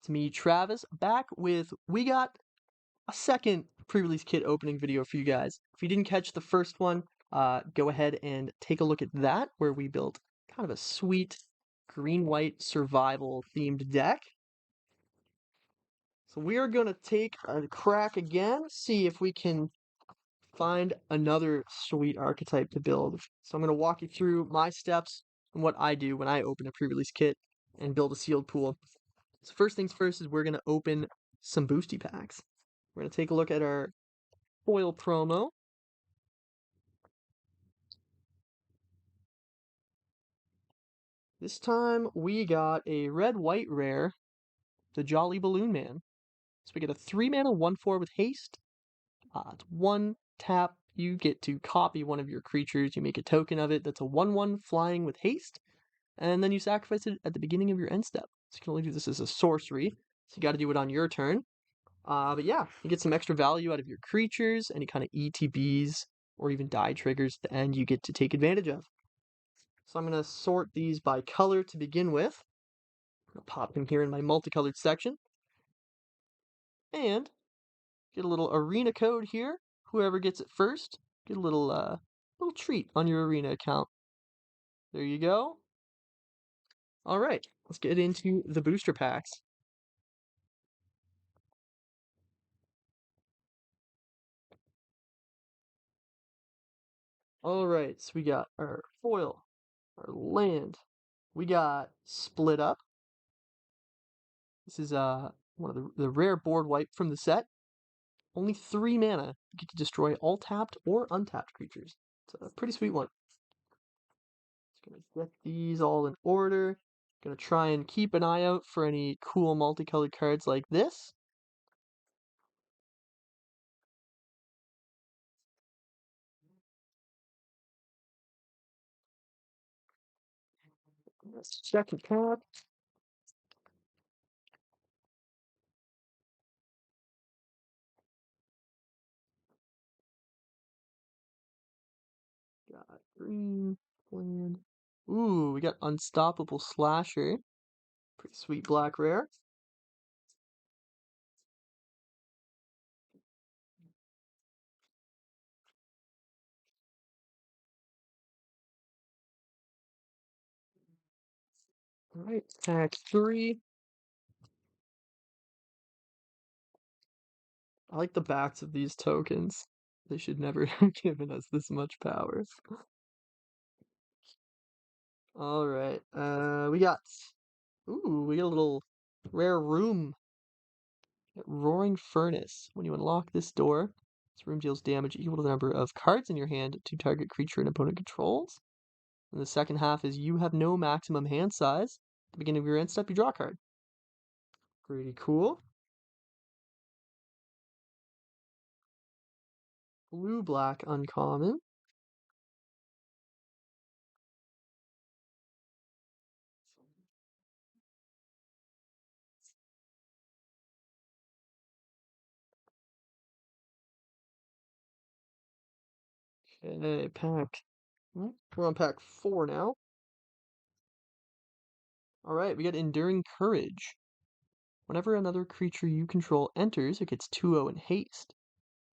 It's me, Travis, back with we got a second pre-release kit opening video for you guys. If you didn't catch the first one, go ahead and take a look at that, where we built kind of a sweet green-white survival themed deck. So we are gonna take a crack again, see if we can find another sweet archetype to build. So I'm gonna walk you through my steps and what I do when I open a pre-release kit and build a sealed pool. So first things first is we're going to open some boosty packs. We're going to take a look at our foil promo. This time we got a red-white rare, the Jolly Balloon Man. So we get a 3-mana 1/4 with haste. It's 1 tap. You get to copy one of your creatures. You make a token of it. That's a 1/1 flying with haste. And then you sacrifice it at the beginning of your end step. So you can only do this as a sorcery. So you got to do it on your turn. But yeah, you get some extra value out of your creatures, any kind of ETBs or even die triggers at the end you get to take advantage of. So I'm going to sort these by color to begin with. I'm going to pop them here in my multicolored section. And get a little arena code here. Whoever gets it first, get a little treat on your arena account. There you go. All right, let's get into the booster packs. All right, so we got our foil, our land. We got Split Up. This is one of the rare board wipe from the set. Only 3 mana. You get to destroy all tapped or untapped creatures. It's a pretty sweet one. Just gonna get these all in order. Gonna try and keep an eye out for any cool multicolored cards like this. Second pack. Got green, land. Ooh, we got Unstoppable Slasher. Pretty sweet black rare. Alright, pack 3. I like the backs of these tokens. They should never have given us this much power. Alright, we got a little rare room. Roaring Furnace. When you unlock this door, this room deals damage equal to the number of cards in your hand to target creature an opponent controls. And the second half is you have no maximum hand size. At the beginning of your end step, you draw a card. Pretty cool. Blue-black uncommon. Okay, we're on pack 4 now. Alright, we got Enduring Courage. Whenever another creature you control enters, it gets 2/0 in haste.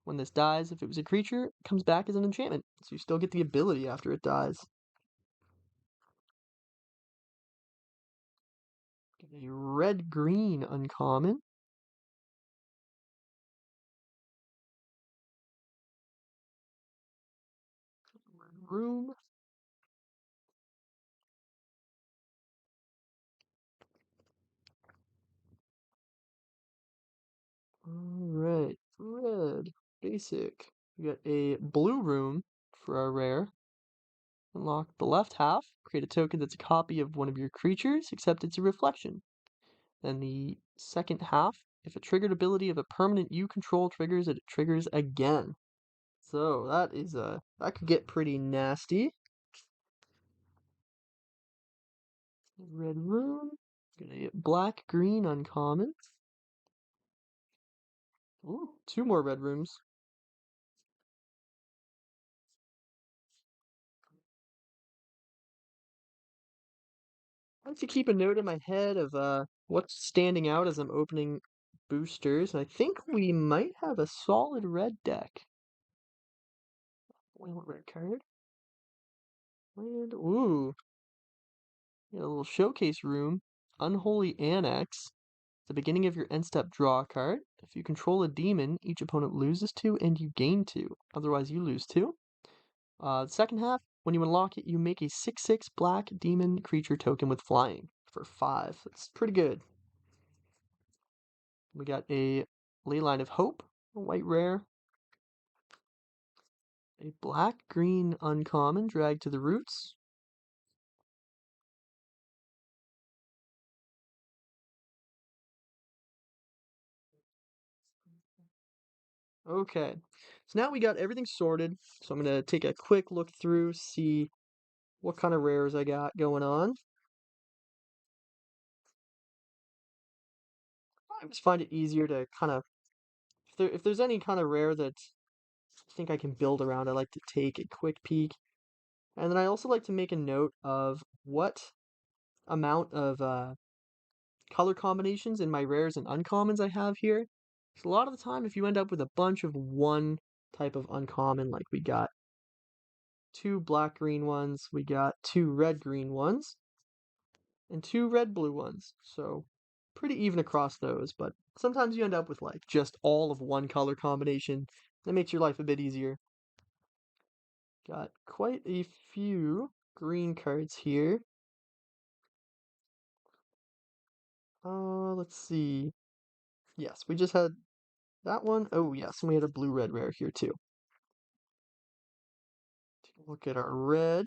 When this dies, if it was a creature, it comes back as an enchantment, so you still get the ability after it dies. Get a red-green uncommon. Room. Alright, red. Basic. We got a blue room for our rare. Unlock the left half. Create a token that's a copy of one of your creatures, except it's a reflection. Then the second half, if a triggered ability of a permanent you control triggers, it triggers again. So that could get pretty nasty. Red room. Gonna get black green uncommon. Ooh, 2 more red rooms. I like to keep a note in my head of what's standing out as I'm opening boosters? I think we might have a solid red deck. One red card. And ooh, got a little showcase room. Unholy Annex. The beginning of your end step, draw a card. If you control a demon, each opponent loses 2 and you gain 2. Otherwise, you lose 2. The second half, when you unlock it, you make a 6/6 black demon creature token with flying for 5. That's pretty good. We got a Leyline of Hope, a white rare. A black-green uncommon, Drag to the Roots. Okay, so now we got everything sorted. So I'm gonna take a quick look through, see what kind of rares I got going on. I just find it easier to kind of, if there's any kind of rare that I think I can build around, I like to take a quick peek. And then I also like to make a note of what amount of color combinations in my rares and uncommons I have here. So a lot of the time, if you end up with a bunch of one type of uncommon, like we got 2 black-green ones, we got 2 red-green ones, and 2 red-blue ones. So pretty even across those, but sometimes you end up with like just all of one color combination. That makes your life a bit easier. Got quite a few green cards here. Let's see. Yes, we just had that one. Oh, yes, and we had a blue-red rare here too. Take a look at our red.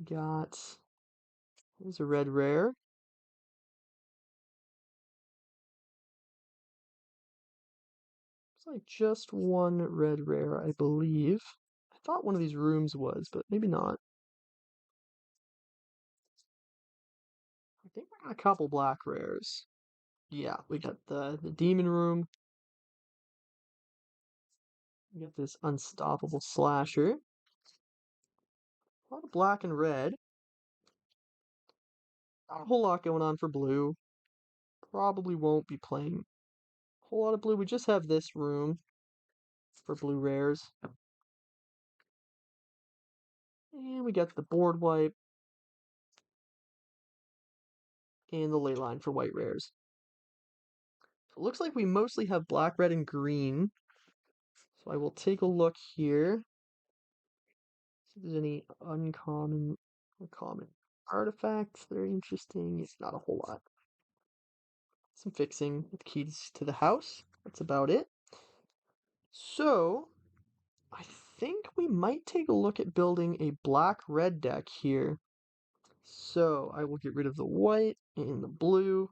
Got, here's a red rare. It's like just one red rare, I believe. I thought one of these rooms was, but maybe not. I think we got a couple black rares. Yeah, we got the demon room. We got this unstoppable slasher. A lot of black and red. Not a whole lot going on for blue. Probably won't be playing a whole lot of blue. We just have this room for blue rares. And we got the board wipe and the ley line for white rares. It looks like we mostly have black, red, and green. So I will take a look here. See if there's any uncommon or common artifacts that are interesting. It's not a whole lot. Some fixing with keys to the house. That's about it. So I think we might take a look at building a black-red deck here. So I will get rid of the white and the blue.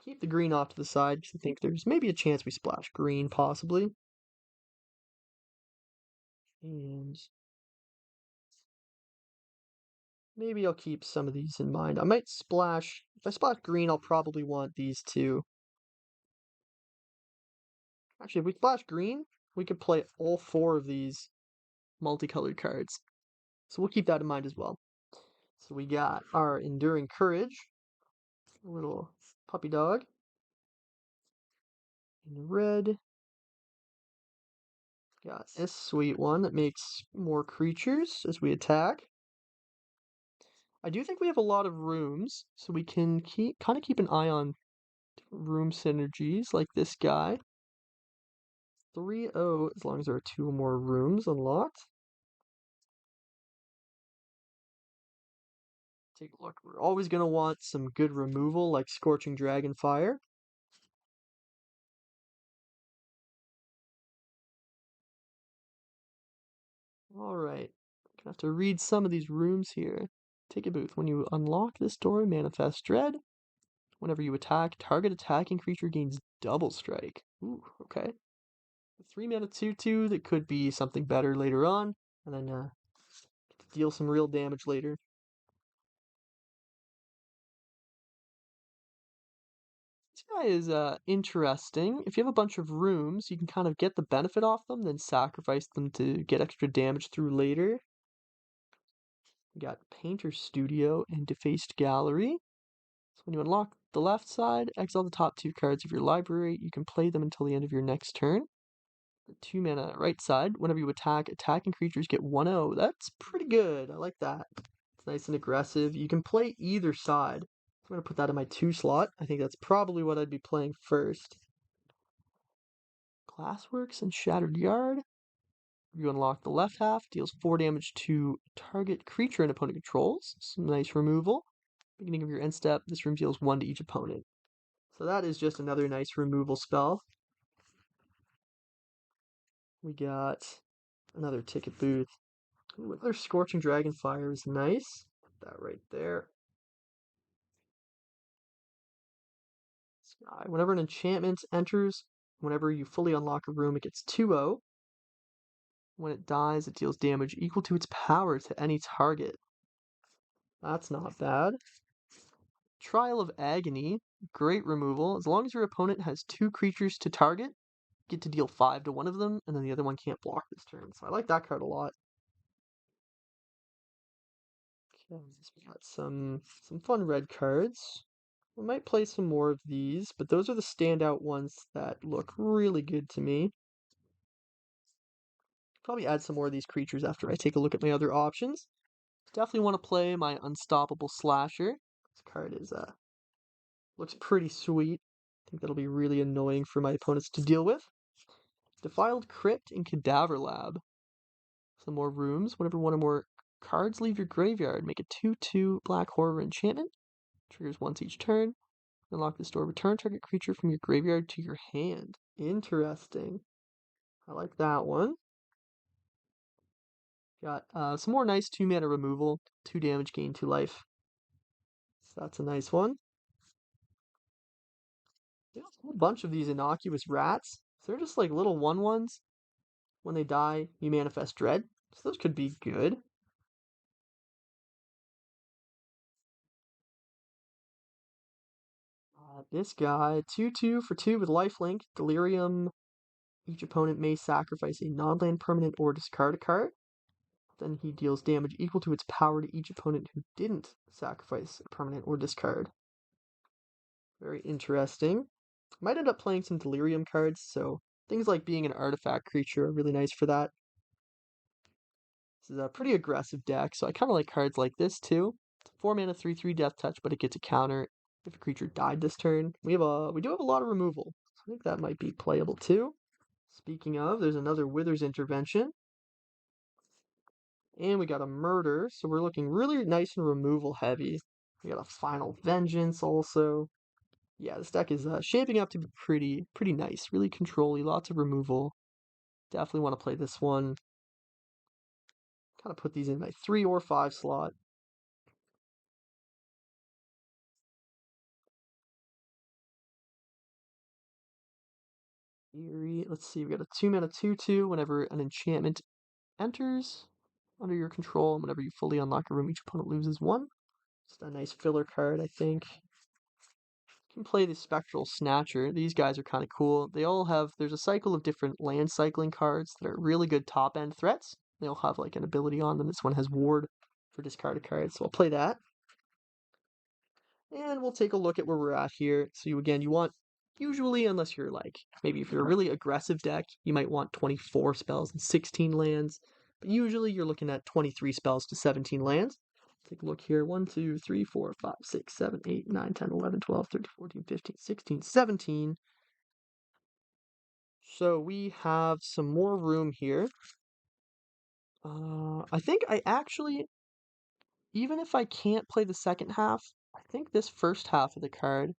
Keep the green off to the side because I think there's maybe a chance we splash green, possibly. And maybe I'll keep some of these in mind. I might splash, if I splash green, I'll probably want these two. Actually, if we splash green, we could play all 4 of these multicolored cards. So we'll keep that in mind as well. So we got our Enduring Courage, a little puppy dog, in red. Got this sweet one that makes more creatures as we attack. I do think we have a lot of rooms, so we can kind of keep an eye on different room synergies, like this guy. 3/0, as long as there are 2 more rooms unlocked. Take a look. We're always going to want some good removal, like Scorching Dragonfire. Alright. Gonna have to read some of these rooms here. Take a booth. When you unlock this door, manifest dread. Whenever you attack, target attacking creature gains double strike. Ooh, okay. 3 mana 2/2 that could be something better later on, and then deal some real damage later. This guy is interesting. If you have a bunch of rooms, you can kind of get the benefit off them, then sacrifice them to get extra damage through later. We got Painter Studio and Defaced Gallery. So when you unlock the left side, exile the top 2 cards of your library. You can play them until the end of your next turn. The 2 mana right side, whenever you attack, attacking creatures get 1/0. That's pretty good. I like that. It's nice and aggressive. You can play either side. I'm going to put that in my 2 slot. I think that's probably what I'd be playing first. Glassworks and Shattered Yard. You unlock the left half, deals 4 damage to target creature an opponent controls. Some nice removal. Beginning of your end step, this room deals 1 to each opponent. So that is just another nice removal spell. We got another Ticket Booth. Ooh, another Scorching Dragonfire is nice. Put that right there. Sky. Whenever an enchantment enters, whenever you fully unlock a room, it gets 2/0. When it dies, it deals damage equal to its power to any target. That's not bad. Trial of Agony, great removal. As long as your opponent has 2 creatures to target, you get to deal 5 to one of them, and then the other one can't block this turn. So I like that card a lot. Okay, we got some fun red cards. We might play some more of these, but those are the standout ones that look really good to me. Probably add some more of these creatures after I take a look at my other options. Definitely want to play my Unstoppable Slasher. This card is looks pretty sweet. I think that'll be really annoying for my opponents to deal with. Defiled Crypt and Cadaver Lab. Some more rooms. Whenever one or more cards leave your graveyard, make a 2/2 Black Horror enchantment. Triggers once each turn. Unlock this door. Return target creature from your graveyard to your hand. Interesting. I like that one. Got some more nice 2 mana removal. 2 damage, gain 2 life. So that's a nice one. There's a whole bunch of these innocuous rats. So they're just like little 1/1s. When they die, you manifest dread. So those could be good. This guy, 2/2 for 2 with lifelink. Delirium. Each opponent may sacrifice a non-land permanent or discard a card. Then he deals damage equal to its power to each opponent who didn't sacrifice a permanent or discard. Very interesting. Might end up playing some Delirium cards, so things like being an artifact creature are really nice for that. This is a pretty aggressive deck, so I kind of like cards like this too. It's a 4 mana 3/3 Death Touch, but it gets a counter if a creature died this turn. We do have a lot of removal, so I think that might be playable too. Speaking of, there's another Wither's Intervention. And we got a Murder, so we're looking really nice and removal heavy. We got a Final Vengeance also. Yeah, this deck is shaping up to be pretty nice. Really control-y, lots of removal. Definitely want to play this one. Kind of put these in my 3 or 5 slot. Eerie. Let's see, we got a 2 mana 2/2. Whenever an enchantment enters under your control, and whenever you fully unlock a room, each opponent loses 1. Just a nice filler card, I think. Can play the Spectral Snatcher. These guys are kind of cool. They all have, there's a cycle of different land cycling cards that are really good top end threats. They all have like an ability on them. This one has Ward for discarded cards, so I'll play that. And we'll take a look at where we're at here. So you want, usually, unless you're like, maybe if you're a really aggressive deck, you might want 24 spells and 16 lands. But usually you're looking at 23 spells to 17 lands. Take a look here. 1, 2, 3, 4, 5, 6, 7, 8, 9, 10, 11, 12, 13, 14, 15, 16, 17. So we have some more room here. I think I actually, even if I can't play the second half, I think this first half of the card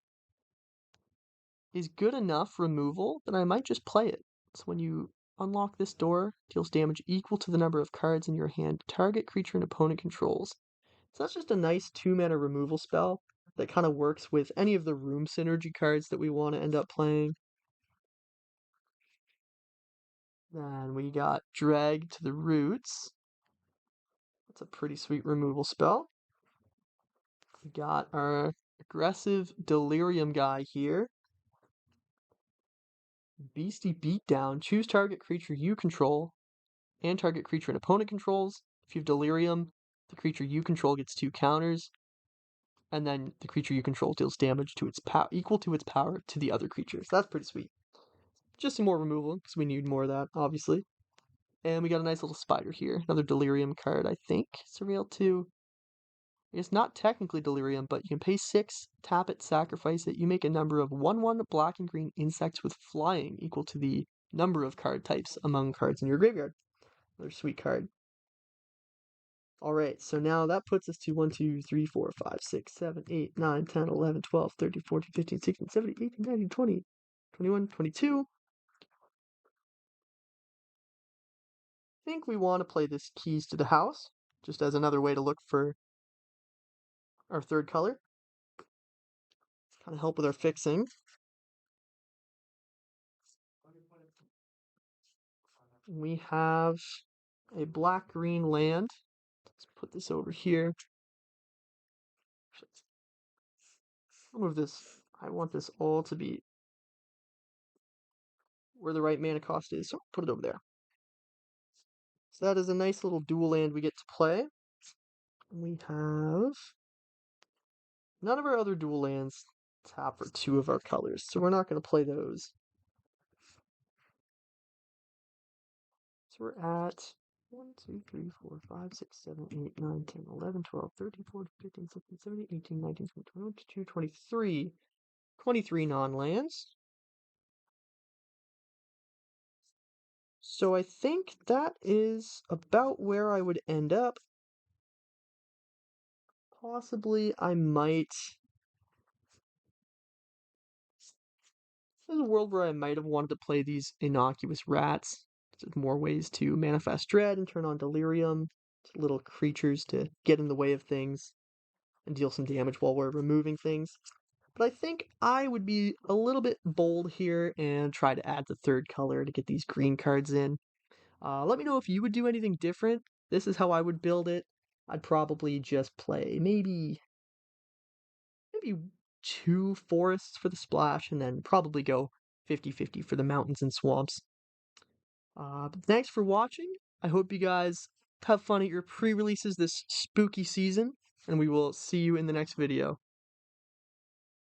is good enough removal that I might just play it. So when you unlock this door, deals damage equal to the number of cards in your hand target creature and opponent controls. So that's just a nice 2 mana removal spell that kind of works with any of the room synergy cards that we want to end up playing. Then we got Drag to the Roots. That's a pretty sweet removal spell. We got our aggressive Delirium guy here. Beastie Beatdown. Choose target creature you control and target creature an opponent controls. If you have Delirium, the creature you control gets 2 counters. and then the creature you control deals damage to its equal to its power to the other creatures. That's pretty sweet. Just some more removal, because we need more of that, obviously. And we got a nice little spider here. Another Delirium card, I think. Surreal 2. It's not technically Delirium, but you can pay 6, tap it, sacrifice it. You make a number of 1/1 black and green insects with flying equal to the number of card types among cards in your graveyard. Another sweet card. Alright, so now that puts us to 1, 2, 3, 4, 5, 6, 7, 8, 9, 10, 11, 12, 13, 14, 15, 16, 17, 18, 19, 20, 21, 22. I think we want to play this Keys to the House, just as another way to look for our third color. Kind of help with our fixing. We have a black-green land. Let's put this over here. I'll move this. I want this all to be where the right mana cost is, so I'll put it over there. So that is a nice little dual land we get to play. We have none of our other dual lands tap for 2 of our colors, so we're not going to play those. So we're at 1, 2, 3, 4, 5, 6, 7, 8, 9, 10, 11, 12, 13, 14, 15, 16, 17, 18, 19, 20, 21, 22, 23. 23 non-lands. So I think that is about where I would end up. Possibly I might... There's a world where I might have wanted to play these innocuous rats. There's more ways to manifest dread and turn on delirium. Little creatures to get in the way of things and deal some damage while we're removing things. But I think I would be a little bit bold here and try to add the third color to get these green cards in. Let me know if you would do anything different. This is how I would build it. I'd probably just play maybe 2 forests for the splash and then probably go 50-50 for the mountains and swamps. But thanks for watching. I hope you guys have fun at your pre-releases this spooky season, and we will see you in the next video.